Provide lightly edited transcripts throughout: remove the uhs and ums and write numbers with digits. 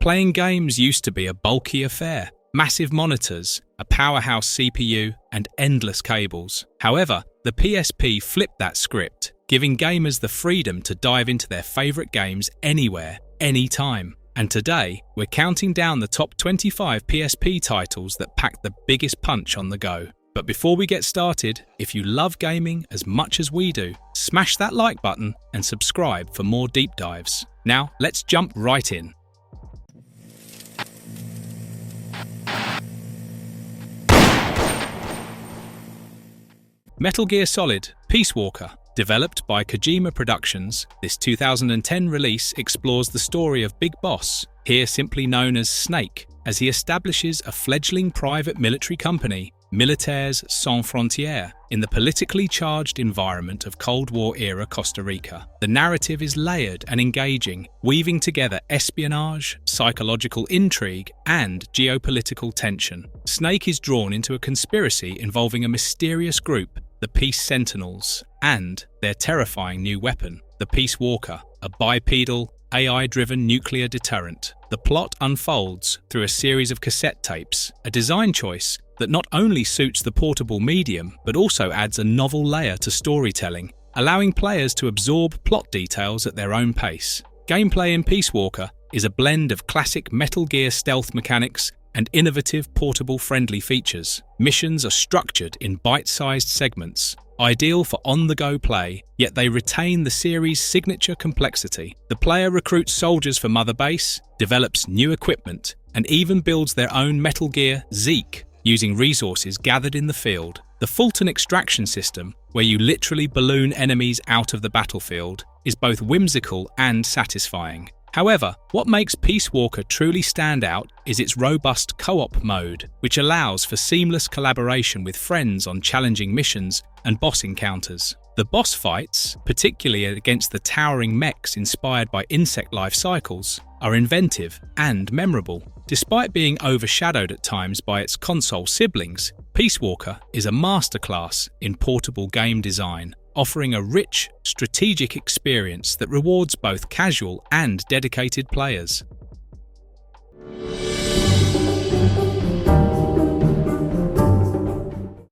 Playing games used to be a bulky affair. Massive monitors, a powerhouse CPU, and endless cables. However, the PSP flipped that script, giving gamers the freedom to dive into their favorite games anywhere, anytime. And today, we're counting down the top 25 PSP titles that pack the biggest punch on the go. But before we get started, if you love gaming as much as we do, smash that like button and subscribe for more deep dives. Now, let's jump right in. Metal Gear Solid: Peace Walker. Developed by Kojima Productions, this 2010 release explores the story of Big Boss, here simply known as Snake, as he establishes a fledgling private military company, Militaires Sans Frontières, in the politically charged environment of Cold War-era Costa Rica. The narrative is layered and engaging, weaving together espionage, psychological intrigue, and geopolitical tension. Snake is drawn into a conspiracy involving a mysterious group, the Peace Sentinels, and their terrifying new weapon, the Peace Walker, a bipedal, AI-driven nuclear deterrent. The plot unfolds through a series of cassette tapes, a design choice that not only suits the portable medium but also adds a novel layer to storytelling, allowing players to absorb plot details at their own pace. Gameplay in Peace Walker is a blend of classic Metal Gear stealth mechanics and innovative portable-friendly features. Missions are structured in bite-sized segments, ideal for on-the-go play, yet they retain the series' signature complexity. The player recruits soldiers for Mother Base, develops new equipment, and even builds their own Metal Gear Zeke, using resources gathered in the field. The Fulton extraction system, where you literally balloon enemies out of the battlefield, is both whimsical and satisfying. However, what makes Peace Walker truly stand out is its robust co-op mode, which allows for seamless collaboration with friends on challenging missions and boss encounters. The boss fights, particularly against the towering mechs inspired by insect life cycles, are inventive and memorable. Despite being overshadowed at times by its console siblings, Peace Walker is a masterclass in portable game design, offering a rich, strategic experience that rewards both casual and dedicated players.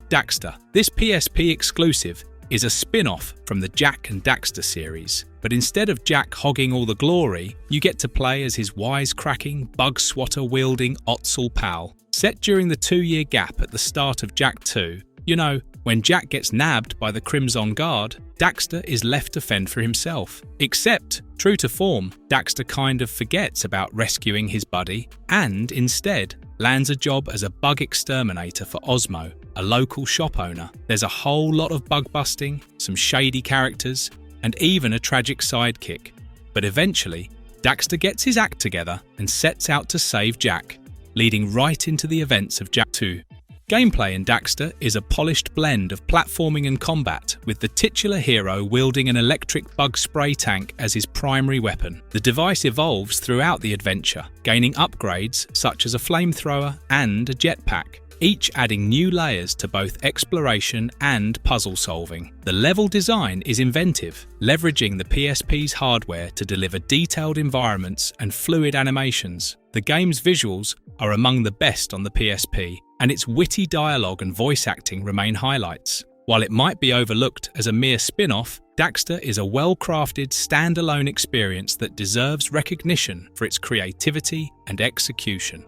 Daxter. This PSP exclusive is a spin-off from the Jak and Daxter series, but instead of Jak hogging all the glory, you get to play as his wisecracking, bug-swatter-wielding Ottsel pal. Set during the 2-year gap at the start of Jak 2, you know, when Jak gets nabbed by the Crimson Guard, Daxter is left to fend for himself. Except, true to form, Daxter kind of forgets about rescuing his buddy and instead lands a job as a bug exterminator for Osmo, a local shop owner. There's a whole lot of bug busting, some shady characters, and even a tragic sidekick. But eventually, Daxter gets his act together and sets out to save Jak, leading right into the events of Jak 2. Gameplay in Daxter is a polished blend of platforming and combat, with the titular hero wielding an electric bug spray tank as his primary weapon. The device evolves throughout the adventure, gaining upgrades such as a flamethrower and a jetpack, each adding new layers to both exploration and puzzle solving. The level design is inventive, leveraging the PSP's hardware to deliver detailed environments and fluid animations. The game's visuals are among the best on the PSP, and its witty dialogue and voice acting remain highlights. While it might be overlooked as a mere spin-off, Daxter is a well-crafted, standalone experience that deserves recognition for its creativity and execution.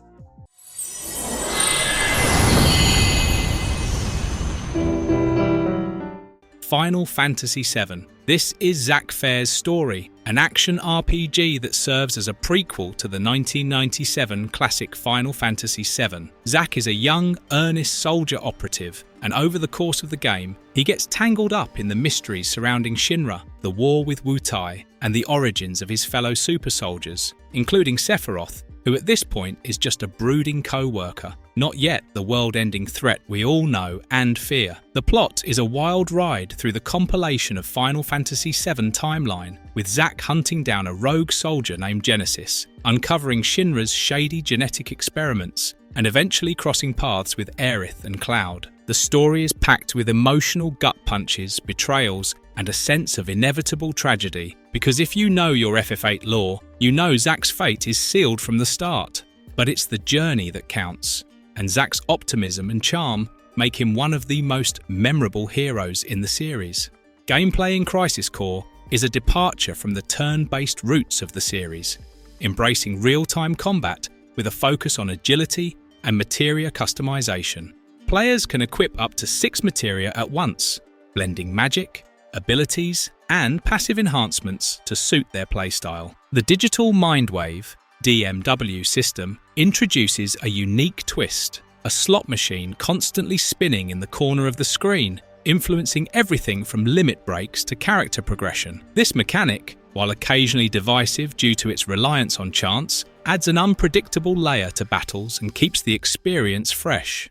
Final Fantasy VII. This is Zack Fair's story, an action RPG that serves as a prequel to the 1997 classic Final Fantasy VII. Zack is a young, earnest soldier operative, and over the course of the game, he gets tangled up in the mysteries surrounding Shinra, the war with Wutai, and the origins of his fellow super soldiers, including Sephiroth, who at this point is just a brooding co-worker, not yet the world-ending threat we all know and fear. The plot is a wild ride through the compilation of Final Fantasy VII timeline, with Zack hunting down a rogue soldier named Genesis, uncovering Shinra's shady genetic experiments, and eventually crossing paths with Aerith and Cloud. The story is packed with emotional gut punches, betrayals, and a sense of inevitable tragedy, because if you know your FF8 lore, you know Zack's fate is sealed from the start. But it's the journey that counts, and Zack's optimism and charm make him one of the most memorable heroes in the series. Gameplay in Crisis Core is a departure from the turn-based roots of the series, embracing real-time combat with a focus on agility and materia customization. Players can equip up to 6 materia at once, blending magic, abilities, and passive enhancements to suit their playstyle. The Digital Mindwave DMW system introduces a unique twist, a slot machine constantly spinning in the corner of the screen, influencing everything from limit breaks to character progression. This mechanic, while occasionally divisive due to its reliance on chance, adds an unpredictable layer to battles and keeps the experience fresh.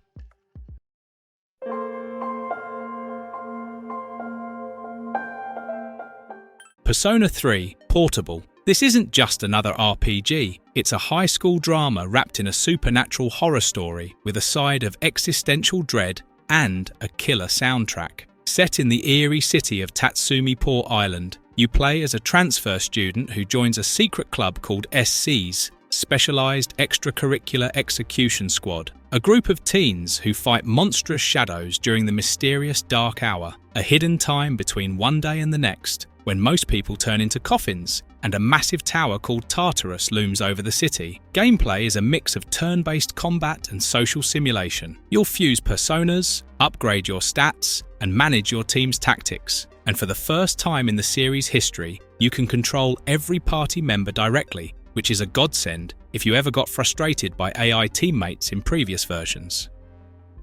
Persona 3 Portable. This isn't just another RPG, it's a high school drama wrapped in a supernatural horror story with a side of existential dread and a killer soundtrack. Set in the eerie city of Tatsumi Port Island, you play as a transfer student who joins a secret club called SC's, Specialized Extracurricular Execution Squad, a group of teens who fight monstrous shadows during the mysterious dark hour, a hidden time between one day and the next, when most people turn into coffins and a massive tower called Tartarus looms over the city. Gameplay is a mix of turn-based combat and social simulation. You'll fuse personas, upgrade your stats, and manage your team's tactics. And for the first time in the series' history, you can control every party member directly, which is a godsend if you ever got frustrated by AI teammates in previous versions.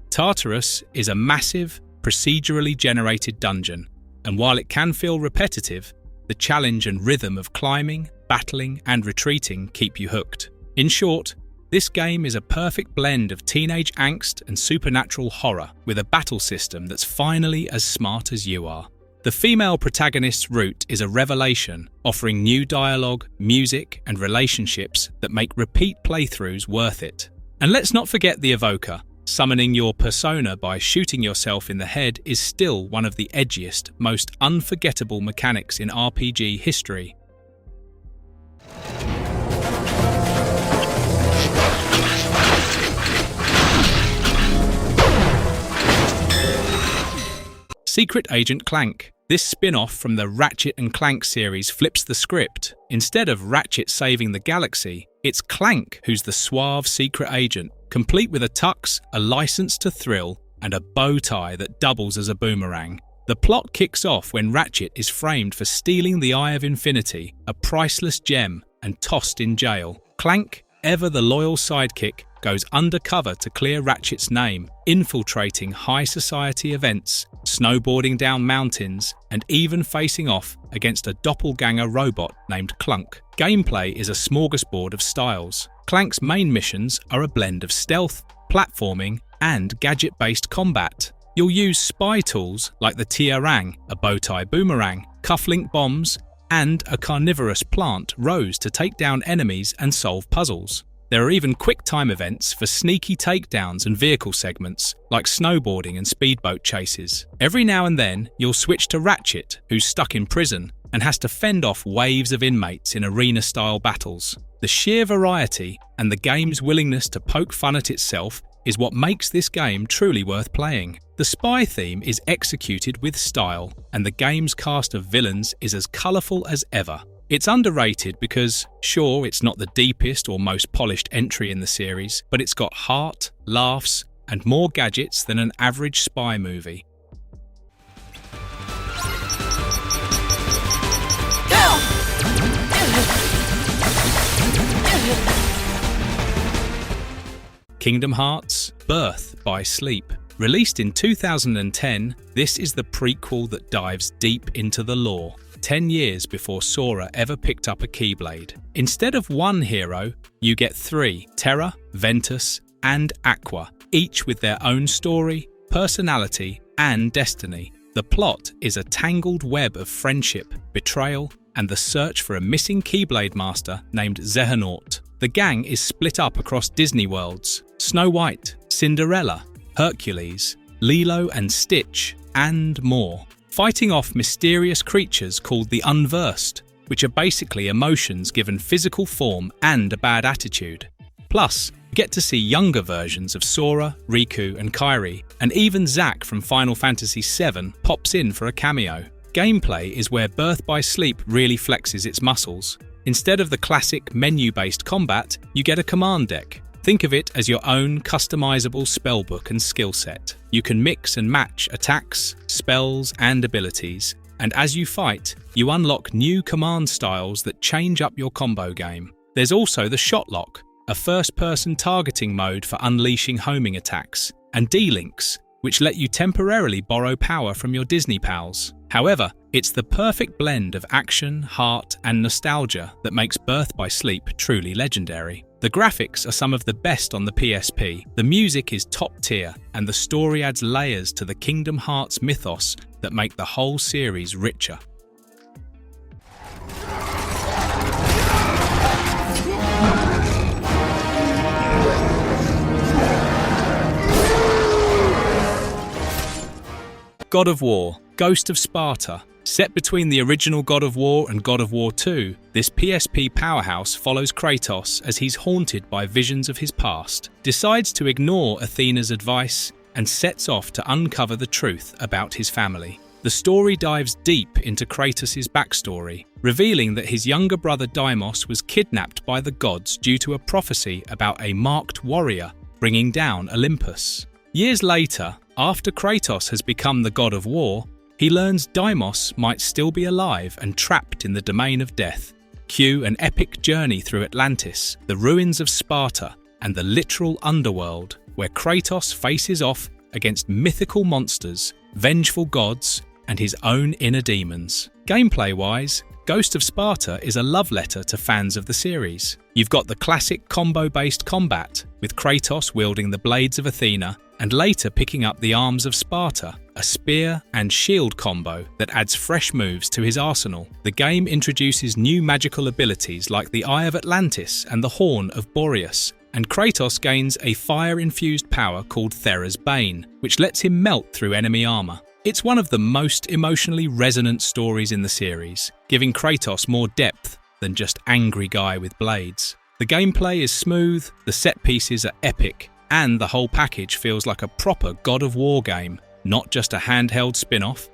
Tartarus is a massive, procedurally generated dungeon, and while it can feel repetitive, the challenge and rhythm of climbing, battling, and retreating keep you hooked. In short, this game is a perfect blend of teenage angst and supernatural horror, with a battle system that's finally as smart as you are. The female protagonist's route is a revelation, offering new dialogue, music, and relationships that make repeat playthroughs worth it. And let's not forget the evoker. Summoning your persona by shooting yourself in the head is still one of the edgiest, most unforgettable mechanics in RPG history. Secret Agent Clank. This spin-off from the Ratchet and Clank series flips the script. Instead of Ratchet saving the galaxy, it's Clank who's the suave secret agent, complete with a tux, a license to thrill, and a bow tie that doubles as a boomerang. The plot kicks off when Ratchet is framed for stealing the Eye of Infinity, a priceless gem, and tossed in jail. Clank, ever the loyal sidekick, goes undercover to clear Ratchet's name, infiltrating high society events, snowboarding down mountains, and even facing off against a doppelganger robot named Clank. Gameplay is a smorgasbord of styles. Clank's main missions are a blend of stealth, platforming, and gadget-based combat. You'll use spy tools like the Tiarang, a bowtie boomerang, cufflink bombs, and a carnivorous plant, Rose, to take down enemies and solve puzzles. There are even quick-time events for sneaky takedowns and vehicle segments, like snowboarding and speedboat chases. Every now and then, you'll switch to Ratchet, who's stuck in prison and has to fend off waves of inmates in arena-style battles. The sheer variety and the game's willingness to poke fun at itself is what makes this game truly worth playing. The spy theme is executed with style, and the game's cast of villains is as colourful as ever. It's underrated because, sure, it's not the deepest or most polished entry in the series, but it's got heart, laughs, and more gadgets than an average spy movie. Kingdom Hearts: Birth by Sleep. Released in 2010, this is the prequel that dives deep into the lore, 10 years before Sora ever picked up a Keyblade. Instead of one hero, you get 3, Terra, Ventus, and Aqua, each with their own story, personality, and destiny. The plot is a tangled web of friendship, betrayal, and the search for a missing Keyblade master named Xehanort. The gang is split up across Disney worlds: Snow White, Cinderella, Hercules, Lilo and Stitch, and more, fighting off mysterious creatures called the Unversed, which are basically emotions given physical form and a bad attitude. Plus, you get to see younger versions of Sora, Riku and Kairi, and even Zack from Final Fantasy VII pops in for a cameo. Gameplay is where Birth by Sleep really flexes its muscles. Instead of the classic menu-based combat, you get a command deck. Think of it as your own customizable spellbook and skill set. You can mix and match attacks, spells, and abilities, and as you fight, you unlock new command styles that change up your combo game. There's also the Shotlock, a first-person targeting mode for unleashing homing attacks, and D-Links, which let you temporarily borrow power from your Disney pals. However, it's the perfect blend of action, heart, and nostalgia that makes Birth by Sleep truly legendary. The graphics are some of the best on the PSP, the music is top tier, and the story adds layers to the Kingdom Hearts mythos that make the whole series richer. God of War, Ghost of Sparta. Set between the original God of War and God of War 2, this PSP powerhouse follows Kratos as he's haunted by visions of his past, decides to ignore Athena's advice, and sets off to uncover the truth about his family. The story dives deep into Kratos' backstory, revealing that his younger brother Deimos was kidnapped by the gods due to a prophecy about a marked warrior bringing down Olympus. Years later, after Kratos has become the god of war, he learns Deimos might still be alive and trapped in the domain of death. Cue an epic journey through Atlantis, the ruins of Sparta, and the literal underworld, where Kratos faces off against mythical monsters, vengeful gods, and his own inner demons. Gameplay-wise, Ghost of Sparta is a love letter to fans of the series. You've got the classic combo-based combat, with Kratos wielding the blades of Athena and later picking up the arms of Sparta, a spear and shield combo that adds fresh moves to his arsenal. The game introduces new magical abilities like the Eye of Atlantis and the Horn of Boreas, and Kratos gains a fire-infused power called Thera's Bane, which lets him melt through enemy armor. It's one of the most emotionally resonant stories in the series, giving Kratos more depth than just angry guy with blades. The gameplay is smooth, the set pieces are epic, and the whole package feels like a proper God of War game, not just a handheld spin-off.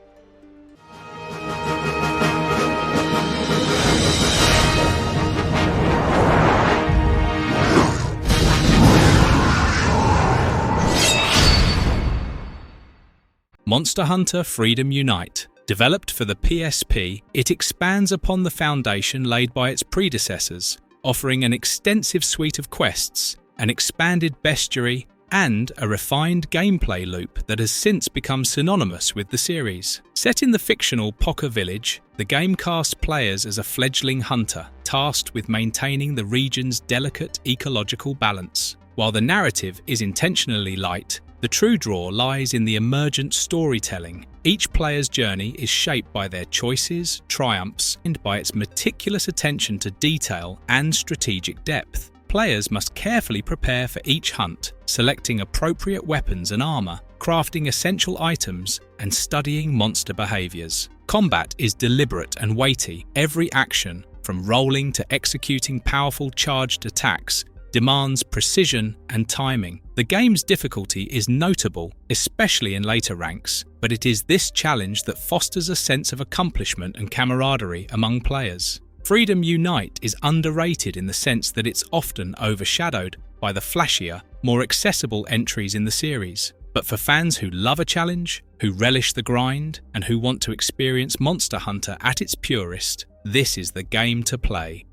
Monster Hunter Freedom Unite. Developed for the PSP, it expands upon the foundation laid by its predecessors, offering an extensive suite of quests, an expanded bestiary, and a refined gameplay loop that has since become synonymous with the series. Set in the fictional Poker Village, the game casts players as a fledgling hunter, tasked with maintaining the region's delicate ecological balance. While the narrative is intentionally light, the true draw lies in the emergent storytelling. Each player's journey is shaped by their choices, triumphs, and by its meticulous attention to detail and strategic depth. Players must carefully prepare for each hunt, selecting appropriate weapons and armor, crafting essential items, and studying monster behaviors. Combat is deliberate and weighty. Every action, from rolling to executing powerful charged attacks, demands precision and timing. The game's difficulty is notable, especially in later ranks, but it is this challenge that fosters a sense of accomplishment and camaraderie among players. Freedom Unite is underrated in the sense that it's often overshadowed by the flashier, more accessible entries in the series. But for fans who love a challenge, who relish the grind, and who want to experience Monster Hunter at its purest, this is the game to play.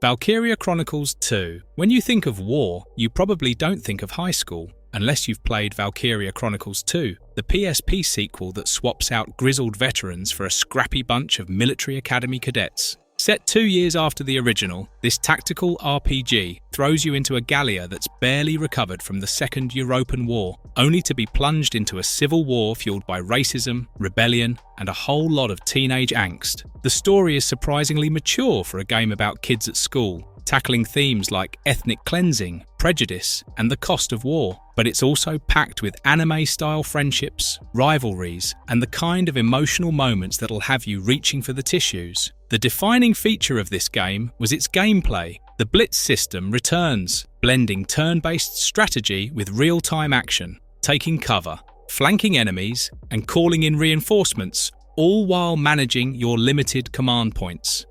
Valkyria Chronicles 2. When you think of war, you probably don't think of high school, unless you've played Valkyria Chronicles 2, the PSP sequel that swaps out grizzled veterans for a scrappy bunch of military academy cadets. Set 2 years after the original, this tactical RPG throws you into a Gallia that's barely recovered from the Second European War, only to be plunged into a civil war fueled by racism, rebellion, and a whole lot of teenage angst. The story is surprisingly mature for a game about kids at school, tackling themes like ethnic cleansing, prejudice, and the cost of war. But it's also packed with anime-style friendships, rivalries, and the kind of emotional moments that'll have you reaching for the tissues. The defining feature of this game was its gameplay. The Blitz system returns, blending turn-based strategy with real-time action, taking cover, flanking enemies, and calling in reinforcements, all while managing your limited command points.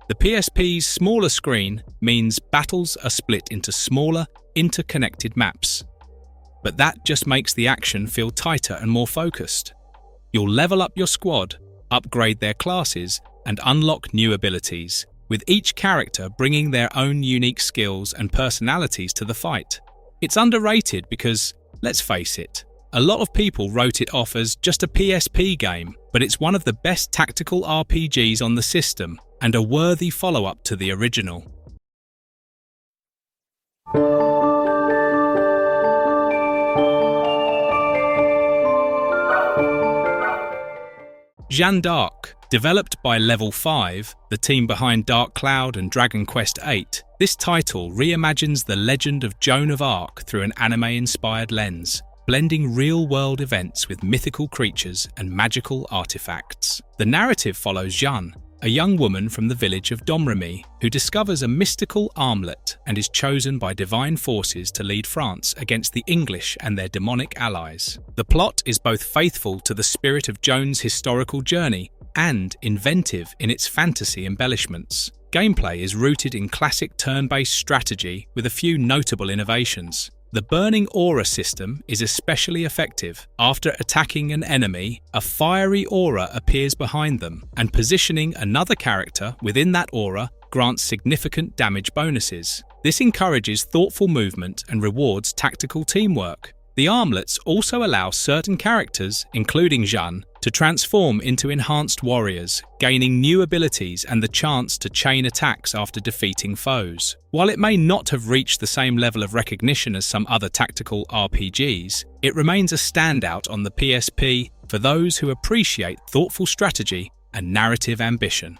The PSP's smaller screen means battles are split into smaller, interconnected maps. But that just makes the action feel tighter and more focused. You'll level up your squad, upgrade their classes, and unlock new abilities, with each character bringing their own unique skills and personalities to the fight. It's underrated because, let's face it, a lot of people wrote it off as just a PSP game, but it's one of the best tactical RPGs on the system, and a worthy follow-up to the original. Jeanne d'Arc. Developed by Level 5, the team behind Dark Cloud and Dragon Quest VIII, this title reimagines the legend of Joan of Arc through an anime-inspired lens, blending real-world events with mythical creatures and magical artifacts. The narrative follows Jeanne, a young woman from the village of Domremy who discovers a mystical armlet and is chosen by divine forces to lead France against the English and their demonic allies. The plot is both faithful to the spirit of Joan's historical journey and inventive in its fantasy embellishments. Gameplay is rooted in classic turn-based strategy with a few notable innovations. The burning aura system is especially effective. After attacking an enemy, a fiery aura appears behind them, and positioning another character within that aura grants significant damage bonuses. This encourages thoughtful movement and rewards tactical teamwork. The armlets also allow certain characters, including Jeanne, to transform into enhanced warriors, gaining new abilities and the chance to chain attacks after defeating foes. While it may not have reached the same level of recognition as some other tactical RPGs, it remains a standout on the PSP for those who appreciate thoughtful strategy and narrative ambition.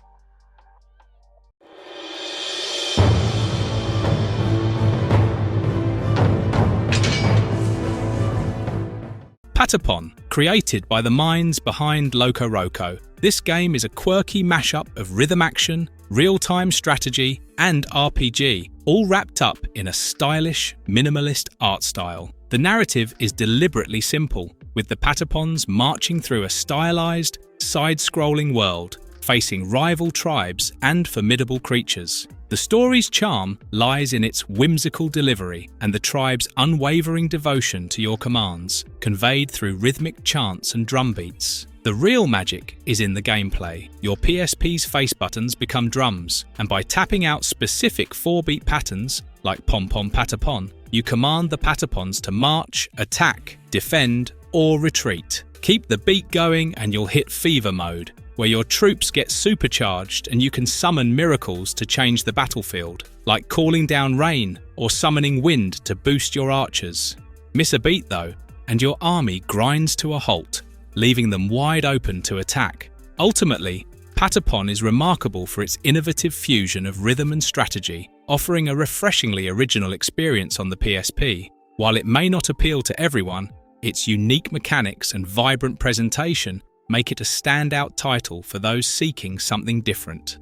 Patapon, created by the minds behind Loco Roco. This game is a quirky mashup of rhythm action, real-time strategy, and RPG, all wrapped up in a stylish, minimalist art style. The narrative is deliberately simple, with the Patapons marching through a stylized, side-scrolling world, facing rival tribes and formidable creatures. The story's charm lies in its whimsical delivery and the tribe's unwavering devotion to your commands, conveyed through rhythmic chants and drum beats. The real magic is in the gameplay. Your PSP's face buttons become drums, and by tapping out specific 4-beat patterns, like Pom Pom Patapon, you command the Patapons to march, attack, defend, or retreat. Keep the beat going and you'll hit fever mode, where your troops get supercharged and you can summon miracles to change the battlefield, like calling down rain or summoning wind to boost your archers. Miss a beat though, and your army grinds to a halt, leaving them wide open to attack. Ultimately, Patapon is remarkable for its innovative fusion of rhythm and strategy, offering a refreshingly original experience on the PSP. While it may not appeal to everyone, its unique mechanics and vibrant presentation make it a standout title for those seeking something different.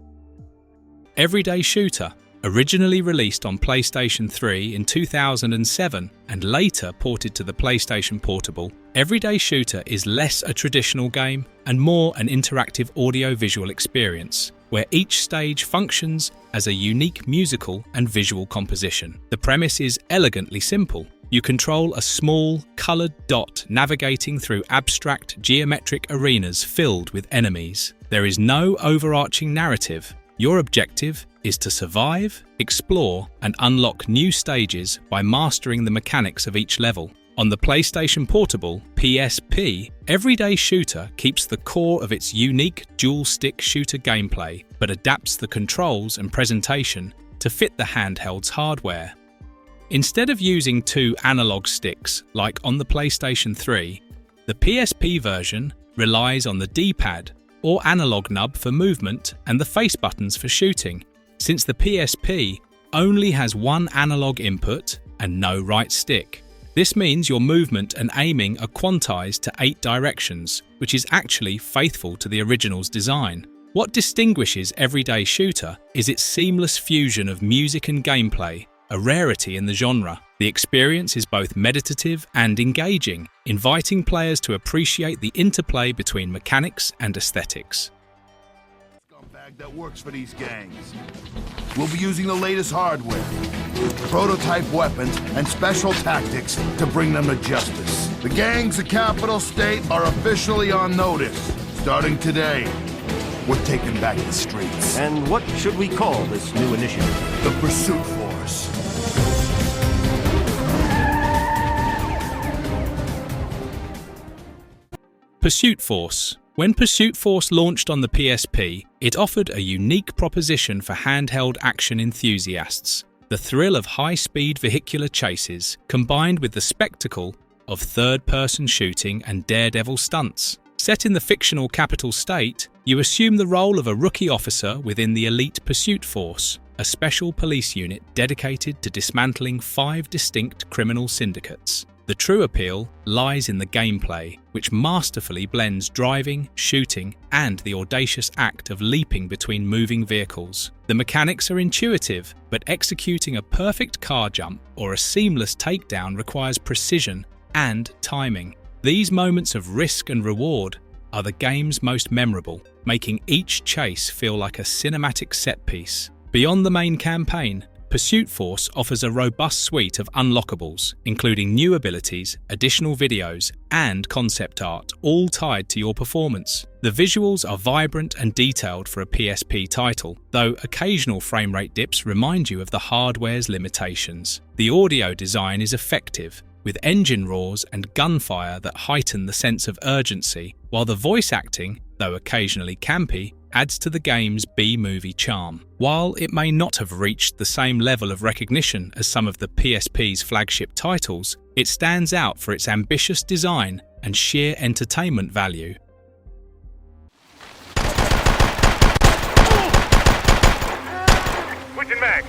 Everyday Shooter. Originally released on PlayStation 3 in 2007 and later ported to the PlayStation Portable, Everyday Shooter is less a traditional game and more an interactive audio-visual experience, where each stage functions as a unique musical and visual composition. The premise is elegantly simple. You control a small, coloured dot navigating through abstract geometric arenas filled with enemies. There is no overarching narrative. Your objective is to survive, explore, and unlock new stages by mastering the mechanics of each level. On the PlayStation Portable (PSP), Everyday Shooter keeps the core of its unique dual-stick shooter gameplay, but adapts the controls and presentation to fit the handheld's hardware. Instead of using two analog sticks like on the PlayStation 3, the PSP version relies on the D-pad or analog nub for movement and the face buttons for shooting, since the PSP only has one analog input and no right stick. This means your movement and aiming are quantized to 8 directions, which is actually faithful to the original's design. What distinguishes Everyday Shooter is its seamless fusion of music and gameplay, a rarity in the genre. The experience is both meditative and engaging, inviting players to appreciate the interplay between mechanics and aesthetics. Scumbag that works for these gangs. We'll be using the latest hardware, prototype weapons, and special tactics to bring them to justice. The gangs of Capital State are officially on notice. Starting today, we're taking back the streets. And what should we call this new initiative? The Pursuit Force. Pursuit Force. When Pursuit Force launched on the PSP, it offered a unique proposition for handheld action enthusiasts. The thrill of high-speed vehicular chases, combined with the spectacle of third-person shooting and daredevil stunts. Set in the fictional Capital State, you assume the role of a rookie officer within the elite Pursuit Force, a special police unit dedicated to dismantling 5 distinct criminal syndicates. The true appeal lies in the gameplay, which masterfully blends driving, shooting, and the audacious act of leaping between moving vehicles. The mechanics are intuitive, but executing a perfect car jump or a seamless takedown requires precision and timing. These moments of risk and reward are the game's most memorable, making each chase feel like a cinematic set piece. Beyond the main campaign, Pursuit Force offers a robust suite of unlockables, including new abilities, additional videos, and concept art, all tied to your performance. The visuals are vibrant and detailed for a PSP title, though occasional frame rate dips remind you of the hardware's limitations. The audio design is effective, with engine roars and gunfire that heighten the sense of urgency, while the voice acting, though occasionally campy, adds to the game's B-movie charm. While it may not have reached the same level of recognition as some of the PSP's flagship titles, it stands out for its ambitious design and sheer entertainment value. Switching back.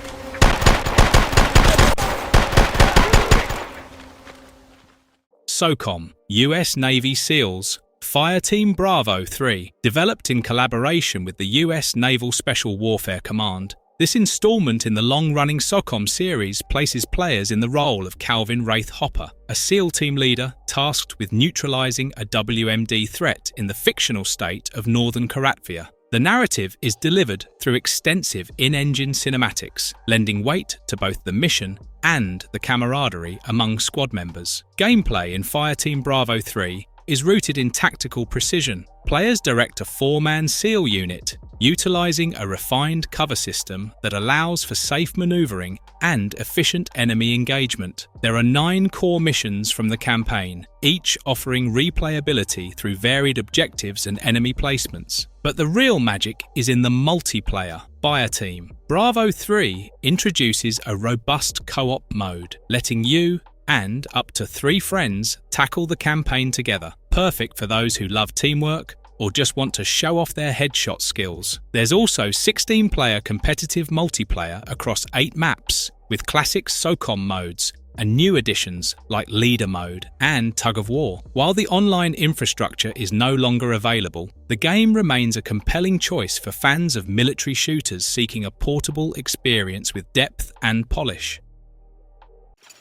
SOCOM, US Navy SEALs, Fireteam Bravo 3, developed in collaboration with the US Naval Special Warfare Command. This installment in the long-running SOCOM series places players in the role of Calvin Wraith Hopper, a SEAL team leader tasked with neutralizing a WMD threat in the fictional state of Northern Karatvia. The narrative is delivered through extensive in-engine cinematics, lending weight to both the mission and the camaraderie among squad members. Gameplay in Fireteam Bravo 3 is rooted in tactical precision. Players direct a 4-man SEAL unit, utilizing a refined cover system that allows for safe maneuvering and efficient enemy engagement. There are 9 core missions from the campaign, each offering replayability through varied objectives and enemy placements. But the real magic is in the multiplayer Fireteam. Bravo 3 introduces a robust co-op mode, letting you and up to 3 friends tackle the campaign together, perfect for those who love teamwork or just want to show off their headshot skills. There's also 16-player competitive multiplayer across 8 maps, with classic SOCOM modes and new additions like Leader Mode and Tug of War. While the online infrastructure is no longer available, the game remains a compelling choice for fans of military shooters seeking a portable experience with depth and polish.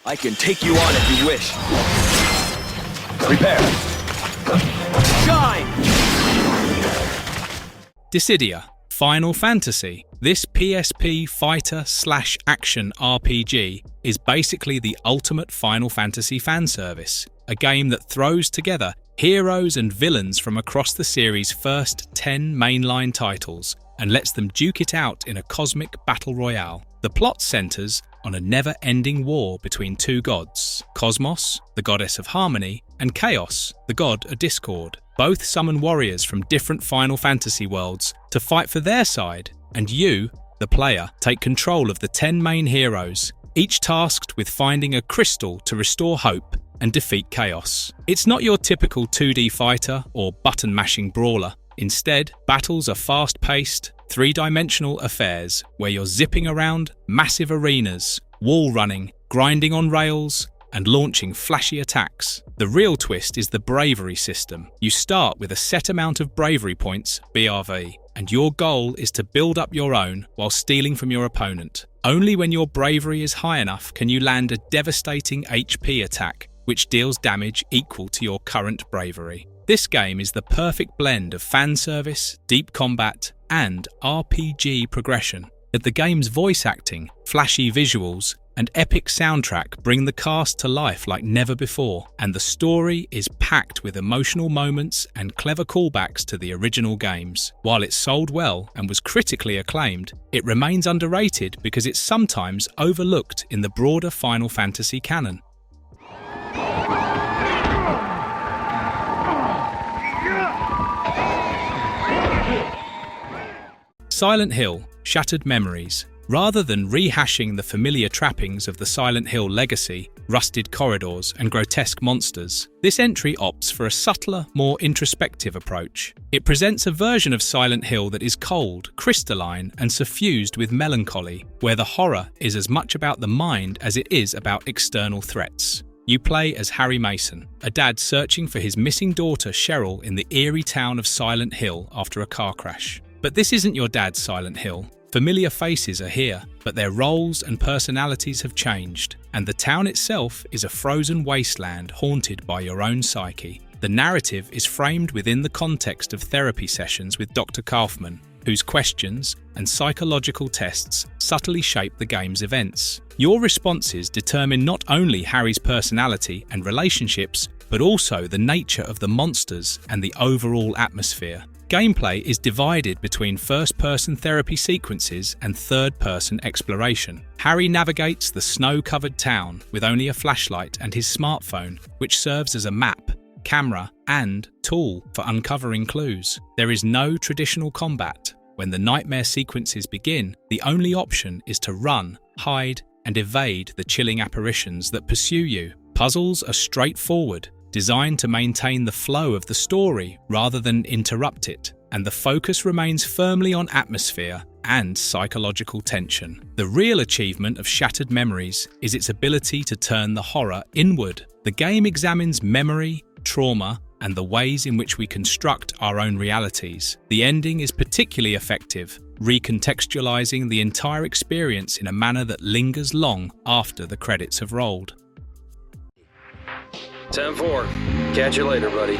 I can take you on if you wish. Prepare. Shine! Dissidia, Final Fantasy. This PSP fighter/action RPG is basically the ultimate Final Fantasy fanservice, a game that throws together heroes and villains from across the series' first 10 mainline titles and lets them duke it out in a cosmic battle royale. The plot centers on a never-ending war between two gods, Cosmos, the goddess of harmony, and Chaos, the god of discord. Both summon warriors from different Final Fantasy worlds to fight for their side, and you, the player, take control of the 10 main heroes, each tasked with finding a crystal to restore hope and defeat Chaos. It's not your typical 2D fighter or button-mashing brawler. Instead, battles are fast-paced, three-dimensional affairs where you're zipping around massive arenas, wall running, grinding on rails, and launching flashy attacks. The real twist is the bravery system. You start with a set amount of bravery points, BRV, and your goal is to build up your own while stealing from your opponent. Only when your bravery is high enough can you land a devastating HP attack, which deals damage equal to your current bravery. This game is the perfect blend of fan service, deep combat, and RPG progression. The game's voice acting, flashy visuals, and epic soundtrack bring the cast to life like never before, and the story is packed with emotional moments and clever callbacks to the original games. While it sold well and was critically acclaimed, it remains underrated because it's sometimes overlooked in the broader Final Fantasy canon. Silent Hill: Shattered Memories. Rather than rehashing the familiar trappings of the Silent Hill legacy, rusted corridors and grotesque monsters, this entry opts for a subtler, more introspective approach. It presents a version of Silent Hill that is cold, crystalline, and suffused with melancholy, where the horror is as much about the mind as it is about external threats. You play as Harry Mason, a dad searching for his missing daughter Cheryl in the eerie town of Silent Hill after a car crash. But this isn't your dad's Silent Hill. Familiar faces are here, but their roles and personalities have changed, and the town itself is a frozen wasteland haunted by your own psyche. The narrative is framed within the context of therapy sessions with Dr. Kaufman, whose questions and psychological tests subtly shape the game's events. Your responses determine not only Harry's personality and relationships, but also the nature of the monsters and the overall atmosphere. Gameplay is divided between first-person therapy sequences and third-person exploration. Harry navigates the snow-covered town with only a flashlight and his smartphone, which serves as a map, camera, and tool for uncovering clues. There is no traditional combat. When the nightmare sequences begin, the only option is to run, hide, and evade the chilling apparitions that pursue you. Puzzles are straightforward, designed to maintain the flow of the story rather than interrupt it, and the focus remains firmly on atmosphere and psychological tension. The real achievement of Shattered Memories is its ability to turn the horror inward. The game examines memory, trauma, and the ways in which we construct our own realities. The ending is particularly effective, recontextualizing the entire experience in a manner that lingers long after the credits have rolled. 10-4. Catch you later, buddy.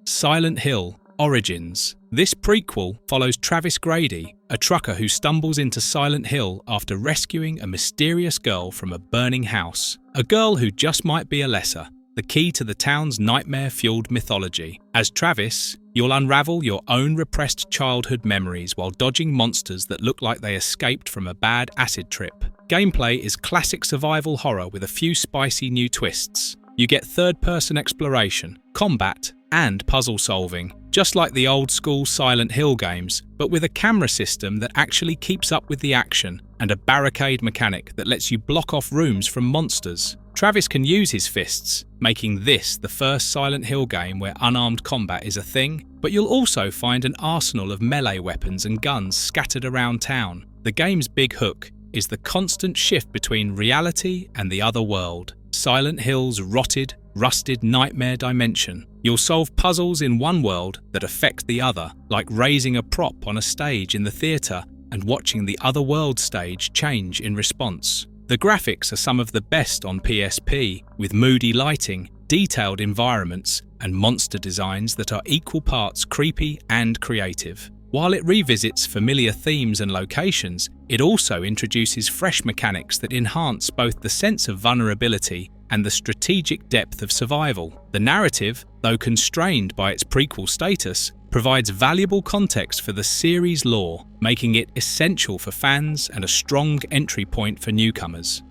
Silent Hill: Origins. This prequel follows Travis Grady, a trucker who stumbles into Silent Hill after rescuing a mysterious girl from a burning house. A girl who just might be Alessa, the key to the town's nightmare-fueled mythology. As Travis, you'll unravel your own repressed childhood memories while dodging monsters that look like they escaped from a bad acid trip. Gameplay is classic survival horror with a few spicy new twists. You get third-person exploration, combat, and puzzle solving, just like the old-school Silent Hill games, but with a camera system that actually keeps up with the action, and a barricade mechanic that lets you block off rooms from monsters. Travis can use his fists, making this the first Silent Hill game where unarmed combat is a thing, but you'll also find an arsenal of melee weapons and guns scattered around town. The game's big hook is the constant shift between reality and the other world. Silent Hill's rotted, rusted nightmare dimension. You'll solve puzzles in one world that affect the other, like raising a prop on a stage in the theatre and watching the other world stage change in response. The graphics are some of the best on PSP, with moody lighting, detailed environments, and monster designs that are equal parts creepy and creative. While it revisits familiar themes and locations, it also introduces fresh mechanics that enhance both the sense of vulnerability and the strategic depth of survival. The narrative, though constrained by its prequel status, provides valuable context for the series' lore, making it essential for fans and a strong entry point for newcomers.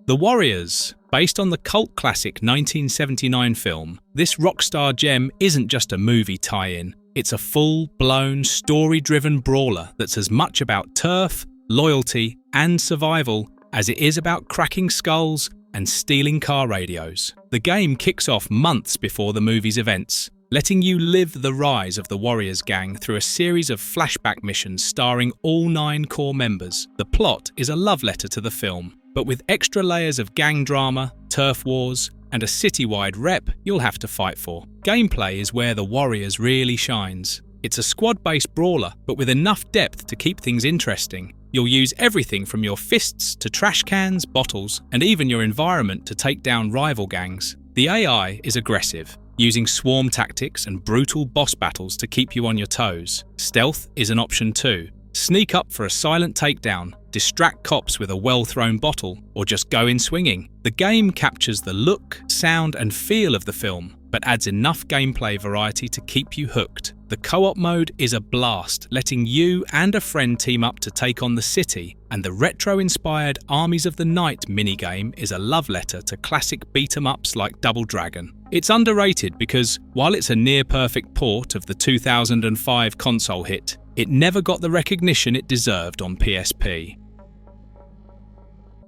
The Warriors. Based on the cult classic 1979 film, this rockstar gem isn't just a movie tie-in. It's a full-blown, story-driven brawler that's as much about turf, loyalty, and survival as it is about cracking skulls and stealing car radios. The game kicks off months before the movie's events, letting you live the rise of the Warriors gang through a series of flashback missions starring all 9 core members. The plot is a love letter to the film, but with extra layers of gang drama, turf wars, and a citywide rep you'll have to fight for. Gameplay is where the Warriors really shines. It's a squad-based brawler, but with enough depth to keep things interesting. You'll use everything from your fists to trash cans, bottles, and even your environment to take down rival gangs. The AI is aggressive, using swarm tactics and brutal boss battles to keep you on your toes. Stealth is an option too. Sneak up for a silent takedown, distract cops with a well-thrown bottle, or just go in swinging. The game captures the look, sound, and feel of the film, but adds enough gameplay variety to keep you hooked. The co-op mode is a blast, letting you and a friend team up to take on the city, and the retro-inspired Armies of the Night minigame is a love letter to classic beat-em-ups like Double Dragon. It's underrated because, while it's a near-perfect port of the 2005 console hit, it never got the recognition it deserved on PSP.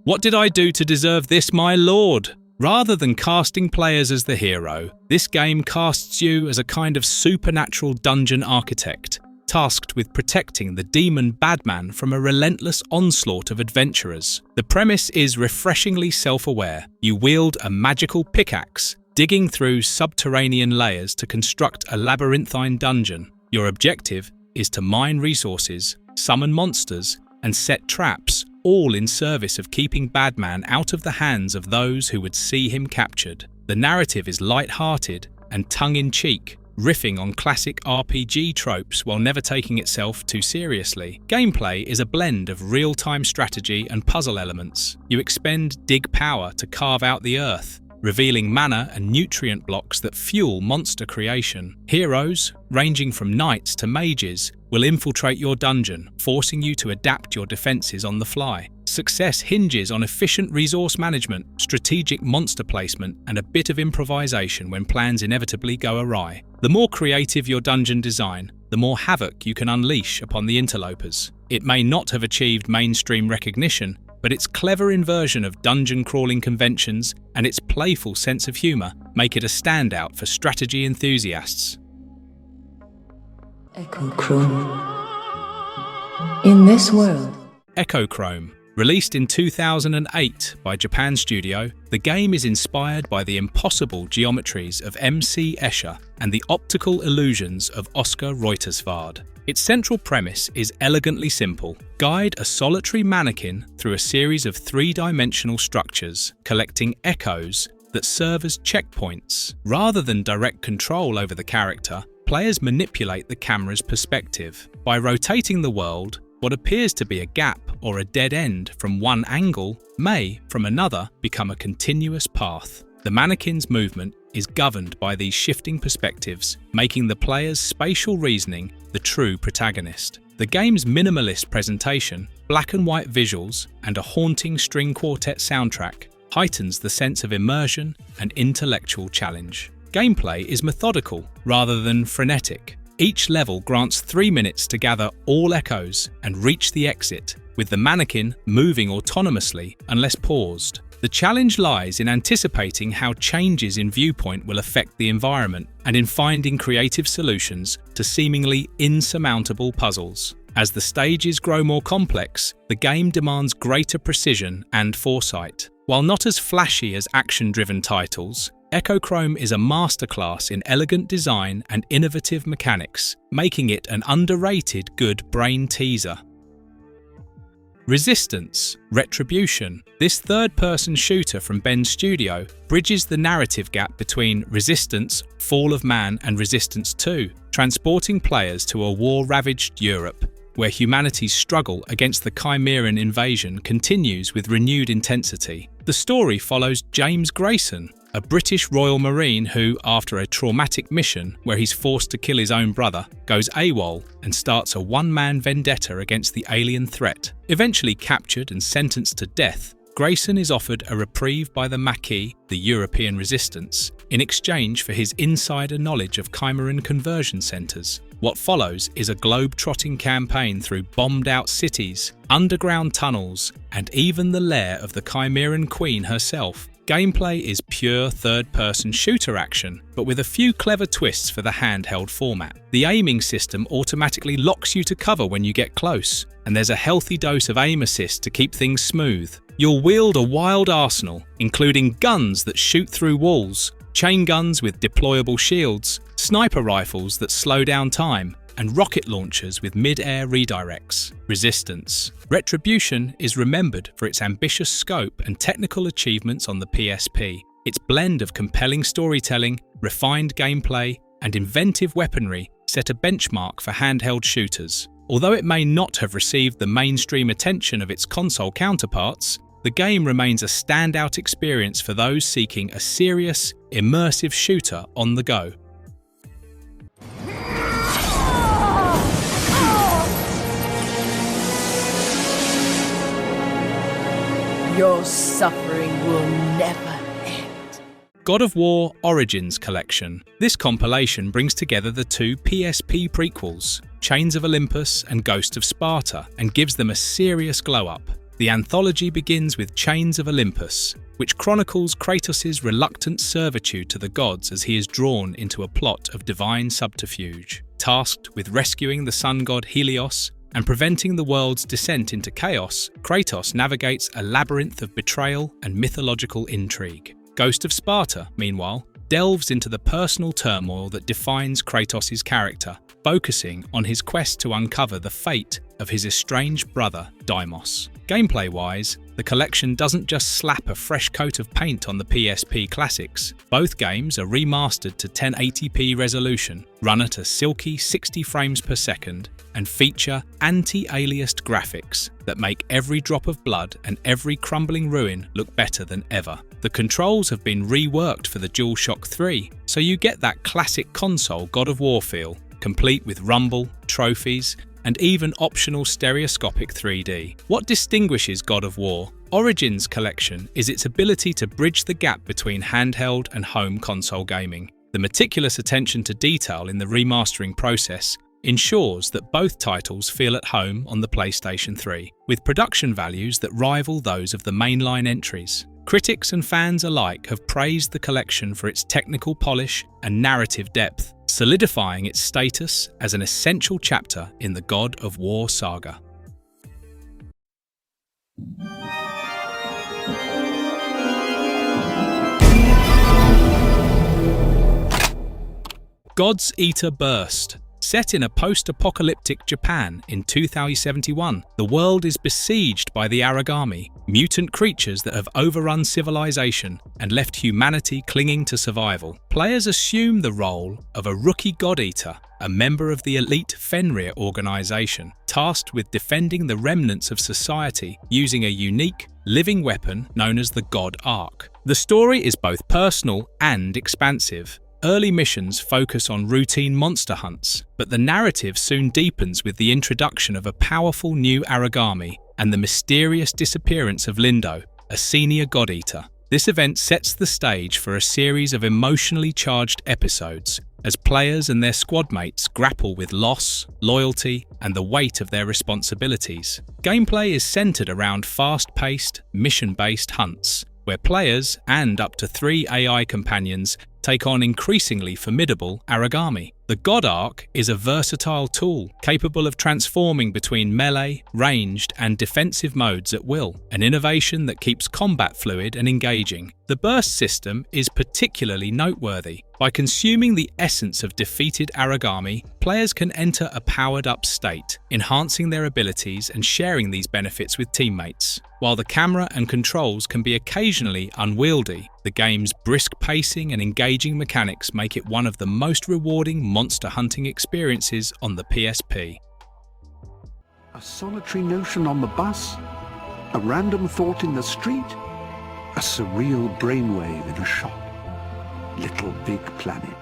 What did I do to deserve this, my lord? Rather than casting players as the hero, this game casts you as a kind of supernatural dungeon architect, tasked with protecting the demon Badman from a relentless onslaught of adventurers. The premise is refreshingly self-aware. You wield a magical pickaxe, digging through subterranean layers to construct a labyrinthine dungeon. Your objective is to mine resources, summon monsters, and set traps, all in service of keeping Badman out of the hands of those who would see him captured. The narrative is light-hearted and tongue-in-cheek, riffing on classic RPG tropes while never taking itself too seriously. Gameplay is a blend of real-time strategy and puzzle elements. You expend dig power to carve out the earth, revealing mana and nutrient blocks that fuel monster creation. Heroes, ranging from knights to mages, will infiltrate your dungeon, forcing you to adapt your defenses on the fly. Success hinges on efficient resource management, strategic monster placement, and a bit of improvisation when plans inevitably go awry. The more creative your dungeon design, the more havoc you can unleash upon the interlopers. It may not have achieved mainstream recognition, but its clever inversion of dungeon crawling conventions and its playful sense of humour make it a standout for strategy enthusiasts. Echochrome. In this world. Echochrome. Released in 2008 by Japan Studio, the game is inspired by the impossible geometries of M.C. Escher and the optical illusions of Oscar Reuterswärd. Its central premise is elegantly simple. Guide a solitary mannequin through a series of three-dimensional structures, collecting echoes that serve as checkpoints. Rather than direct control over the character, players manipulate the camera's perspective. By rotating the world, what appears to be a gap or a dead end from one angle may, from another, become a continuous path. The mannequin's movement is governed by these shifting perspectives, making the player's spatial reasoning the true protagonist. The game's minimalist presentation, black and white visuals, and a haunting string quartet soundtrack heightens the sense of immersion and intellectual challenge. Gameplay is methodical rather than frenetic. Each level grants 3 minutes to gather all echoes and reach the exit, with the mannequin moving autonomously unless paused. The challenge lies in anticipating how changes in viewpoint will affect the environment and in finding creative solutions to seemingly insurmountable puzzles. As the stages grow more complex, the game demands greater precision and foresight. While not as flashy as action-driven titles, Echochrome is a masterclass in elegant design and innovative mechanics, making it an underrated good brain teaser. Resistance, Retribution. This third-person shooter from Ben's studio bridges the narrative gap between Resistance, Fall of Man and Resistance 2, transporting players to a war-ravaged Europe, where humanity's struggle against the Chimeran invasion continues with renewed intensity. The story follows James Grayson, a British Royal Marine who, after a traumatic mission where he's forced to kill his own brother, goes AWOL and starts a one-man vendetta against the alien threat. Eventually captured and sentenced to death, Grayson is offered a reprieve by the Maquis, the European resistance, in exchange for his insider knowledge of Chimeran conversion centres. What follows is a globe-trotting campaign through bombed-out cities, underground tunnels, and even the lair of the Chimeran Queen herself. Gameplay is pure third-person shooter action, but with a few clever twists for the handheld format. The aiming system automatically locks you to cover when you get close, and there's a healthy dose of aim assist to keep things smooth. You'll wield a wild arsenal, including guns that shoot through walls, chain guns with deployable shields, sniper rifles that slow down time, and rocket launchers with mid-air redirects. Resistance. Retribution is remembered for its ambitious scope and technical achievements on the PSP. Its blend of compelling storytelling, refined gameplay, and inventive weaponry set a benchmark for handheld shooters. Although it may not have received the mainstream attention of its console counterparts, the game remains a standout experience for those seeking a serious, immersive shooter on the go. Your suffering will never end. God of War Origins Collection. This compilation brings together the two PSP prequels, Chains of Olympus and Ghost of Sparta, and gives them a serious glow-up. The anthology begins with Chains of Olympus, which chronicles Kratos' reluctant servitude to the gods as he is drawn into a plot of divine subterfuge. Tasked with rescuing the sun god Helios and preventing the world's descent into chaos, Kratos navigates a labyrinth of betrayal and mythological intrigue. Ghost of Sparta, meanwhile, delves into the personal turmoil that defines Kratos' character, focusing on his quest to uncover the fate of his estranged brother, Deimos. Gameplay-wise, the collection doesn't just slap a fresh coat of paint on the PSP classics. Both games are remastered to 1080p resolution, run at a silky 60 frames per second, and feature anti-aliased graphics that make every drop of blood and every crumbling ruin look better than ever. The controls have been reworked for the DualShock 3, so you get that classic console God of War feel, complete with rumble, trophies, and even optional stereoscopic 3D. What distinguishes God of War Origins Collection is its ability to bridge the gap between handheld and home console gaming. The meticulous attention to detail in the remastering process ensures that both titles feel at home on the PlayStation 3, with production values that rival those of the mainline entries. Critics and fans alike have praised the collection for its technical polish and narrative depth, solidifying its status as an essential chapter in the God of War saga. God's Eater Burst. Set in a post-apocalyptic Japan in 2071, the world is besieged by the Aragami, mutant creatures that have overrun civilization and left humanity clinging to survival. Players assume the role of a rookie God-Eater, a member of the elite Fenrir organization, tasked with defending the remnants of society using a unique, living weapon known as the God Ark. The story is both personal and expansive. Early missions focus on routine monster hunts, but the narrative soon deepens with the introduction of a powerful new Aragami and the mysterious disappearance of Lindo, a senior God-Eater. This event sets the stage for a series of emotionally charged episodes as players and their squad mates grapple with loss, loyalty, and the weight of their responsibilities. Gameplay is centered around fast-paced, mission-based hunts, where players and up to 3 AI companions take on increasingly formidable Aragami. The God Ark is a versatile tool capable of transforming between melee, ranged, and defensive modes at will, an innovation that keeps combat fluid and engaging. The burst system is particularly noteworthy, By consuming the essence of defeated origami, players can enter a powered-up state, enhancing their abilities and sharing these benefits with teammates. While the camera and controls can be occasionally unwieldy, the game's brisk pacing and engaging mechanics make it one of the most rewarding monster hunting experiences on the PSP. A solitary notion on the bus? A random thought in the street? A surreal brainwave in a shop? Little Big Planet.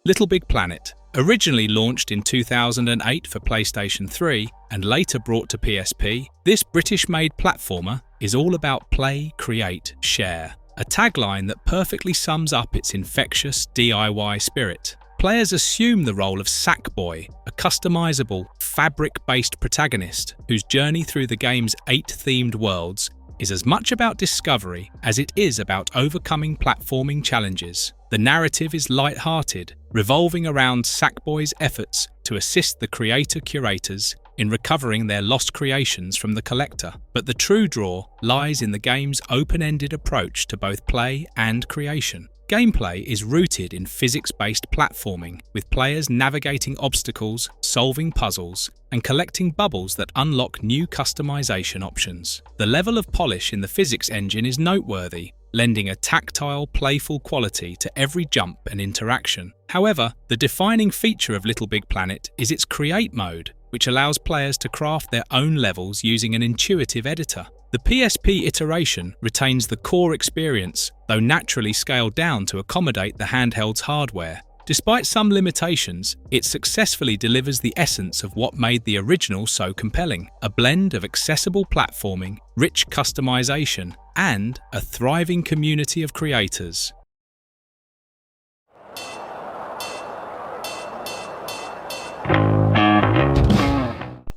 Little Big Planet, originally launched in 2008 for PlayStation 3 and later brought to PSP, this British-made platformer is all about play, create, share, a tagline that perfectly sums up its infectious DIY spirit. Players assume the role of Sackboy, a customizable, fabric-based protagonist whose journey through the game's 8 themed worlds is as much about discovery as it is about overcoming platforming challenges. The narrative is light-hearted, revolving around Sackboy's efforts to assist the creator-curators in recovering their lost creations from the collector. But the true draw lies in the game's open-ended approach to both play and creation. Gameplay is rooted in physics-based platforming, with players navigating obstacles, solving puzzles, and collecting bubbles that unlock new customization options. The level of polish in the physics engine is noteworthy, lending a tactile, playful quality to every jump and interaction. However, the defining feature of Little Big Planet is its Create mode, which allows players to craft their own levels using an intuitive editor. The PSP iteration retains the core experience, though naturally scaled down to accommodate the handheld's hardware. Despite some limitations, it successfully delivers the essence of what made the original so compelling: a blend of accessible platforming, rich customization, and a thriving community of creators.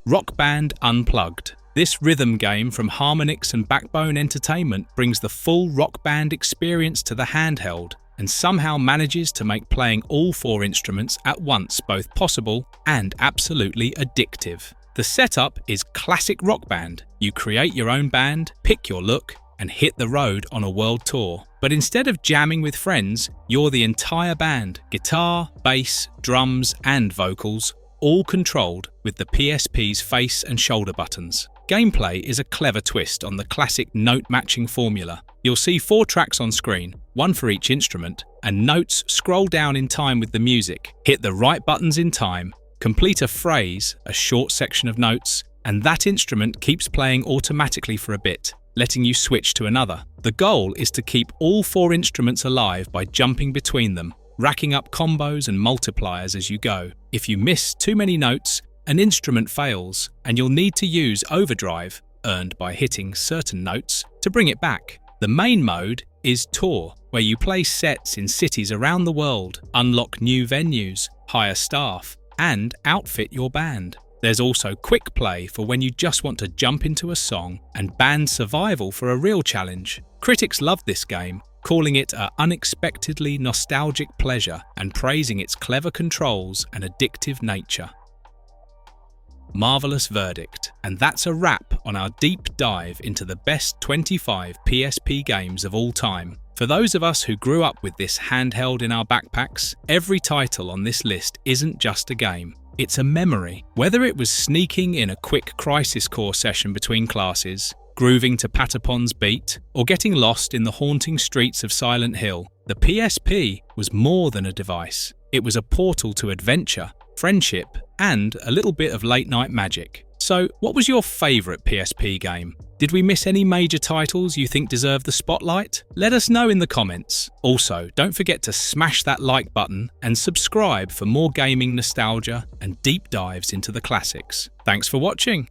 Rock Band Unplugged. This rhythm game from Harmonix and Backbone Entertainment brings the full Rock Band experience to the handheld and somehow manages to make playing all 4 instruments at once both possible and absolutely addictive. The setup is classic Rock Band. You create your own band, pick your look, and hit the road on a world tour. But instead of jamming with friends, you're the entire band: guitar, bass, drums, and vocals, all controlled with the PSP's face and shoulder buttons. Gameplay is a clever twist on the classic note-matching formula. You'll see 4 tracks on screen, 1 for each instrument, and notes scroll down in time with the music. Hit the right buttons in time, complete a phrase, a short section of notes, and that instrument keeps playing automatically for a bit, letting you switch to another. The goal is to keep all 4 instruments alive by jumping between them, racking up combos and multipliers as you go. If you miss too many notes, an instrument fails, and you'll need to use overdrive, earned by hitting certain notes, to bring it back. The main mode is Tour, where you play sets in cities around the world, unlock new venues, hire staff, and outfit your band. There's also Quick Play for when you just want to jump into a song, and Band Survival for a real challenge. Critics loved this game, calling it an unexpectedly nostalgic pleasure and praising its clever controls and addictive nature. Marvelous verdict. And that's a wrap on our deep dive into the best 25 PSP games of all time. For those of us who grew up with this handheld in our backpacks, every title on this list isn't just a game. It's a memory. Whether it was sneaking in a quick Crisis Core session between classes, grooving to Patapon's beat, or getting lost in the haunting streets of Silent Hill, the PSP was more than a device. It was a portal to adventure, friendship, and a little bit of late-night magic. So, what was your favourite PSP game? Did we miss any major titles you think deserve the spotlight? Let us know in the comments. Also, don't forget to smash that like button and subscribe for more gaming nostalgia and deep dives into the classics. Thanks for watching!